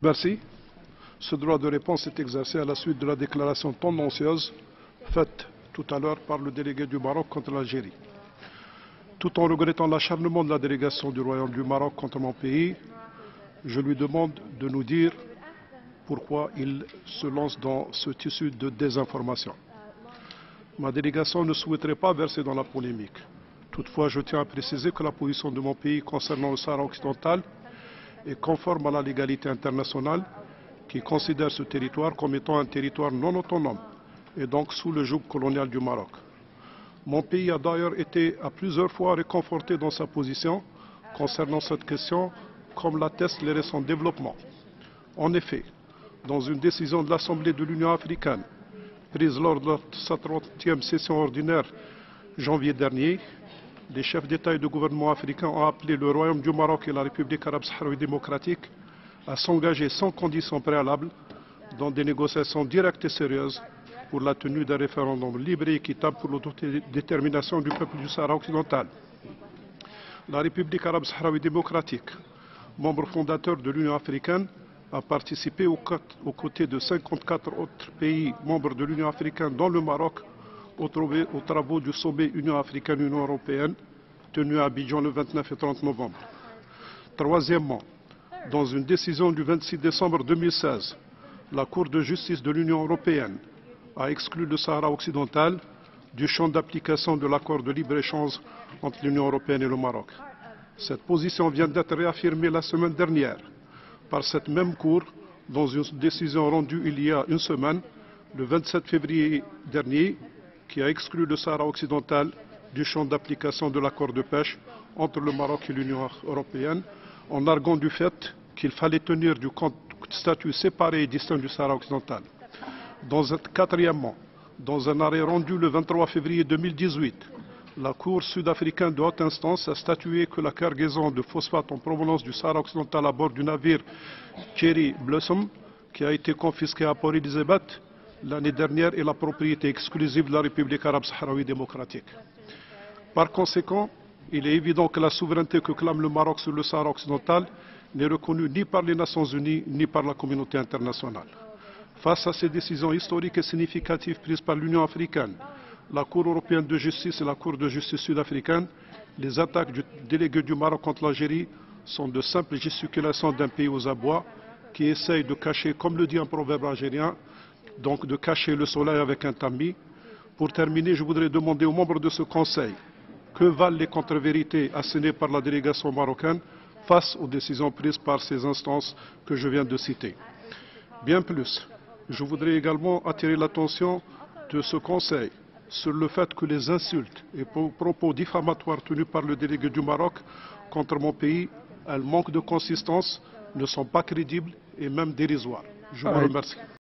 Merci. Ce droit de réponse est exercé à la suite de la déclaration tendancieuse faite tout à l'heure par le délégué du Maroc contre l'Algérie. Tout en regrettant l'acharnement de la délégation du Royaume du Maroc contre mon pays, je lui demande de nous dire pourquoi il se lance dans ce tissu de désinformation. Ma délégation ne souhaiterait pas verser dans la polémique. Toutefois, je tiens à préciser que la position de mon pays concernant le Sahara occidental est conforme à la légalité internationale qui considère ce territoire comme étant un territoire non autonome et donc sous le joug colonial du Maroc. Mon pays a d'ailleurs été à plusieurs fois réconforté dans sa position concernant cette question, comme l'attestent les récents développements. En effet, dans une décision de l'Assemblée de l'Union africaine, prise lors de sa 30e session ordinaire janvier dernier, les chefs d'État et de gouvernement africains ont appelé le Royaume du Maroc et la République arabe sahraoui démocratique à s'engager sans condition préalable dans des négociations directes et sérieuses pour la tenue d'un référendum libre et équitable pour l'autodétermination du peuple du Sahara occidental. La République arabe sahraoui démocratique, membre fondateur de l'Union africaine, a participé aux côtés de 54 autres pays membres de l'Union africaine, dont le Maroc, aux travaux du sommet Union africaine-Union européenne, tenu à Abidjan le 29 et 30 novembre. Troisièmement, dans une décision du 26 décembre 2016, la Cour de justice de l'Union européenne a exclu le Sahara occidental du champ d'application de l'accord de libre-échange entre l'Union européenne et le Maroc. Cette position vient d'être réaffirmée la semaine dernière par cette même Cour dans une décision rendue il y a une semaine, le 27 février dernier, qui a exclu le Sahara occidental du champ d'application de l'accord de pêche entre le Maroc et l'Union européenne, en arguant du fait qu'il fallait tenir du compte statut séparé et distinct du Sahara occidental. Quatrièmement, dans un arrêt rendu le 23 février 2018, la Cour sud-africaine de haute instance a statué que la cargaison de phosphate en provenance du Sahara occidental à bord du navire Cherry Blossom, qui a été confisqué à Port Elizabeth l'année dernière, est la propriété exclusive de la République arabe sahraoui démocratique. Par conséquent, il est évident que la souveraineté que clame le Maroc sur le Sahara occidental n'est reconnue ni par les Nations unies ni par la communauté internationale. Face à ces décisions historiques et significatives prises par l'Union africaine, la Cour européenne de justice et la Cour de justice sud-africaine, les attaques du délégué du Maroc contre l'Algérie sont de simples gesticulations d'un pays aux abois qui essaye de cacher, comme le dit un proverbe algérien, donc de cacher le soleil avec un tamis. Pour terminer, je voudrais demander aux membres de ce Conseil que valent les contre-vérités assénées par la délégation marocaine face aux décisions prises par ces instances que je viens de citer. Bien plus, je voudrais également attirer l'attention de ce Conseil sur le fait que les insultes et propos diffamatoires tenus par le délégué du Maroc contre mon pays, elles manquent de consistance, ne sont pas crédibles et même dérisoires. Je vous remercie.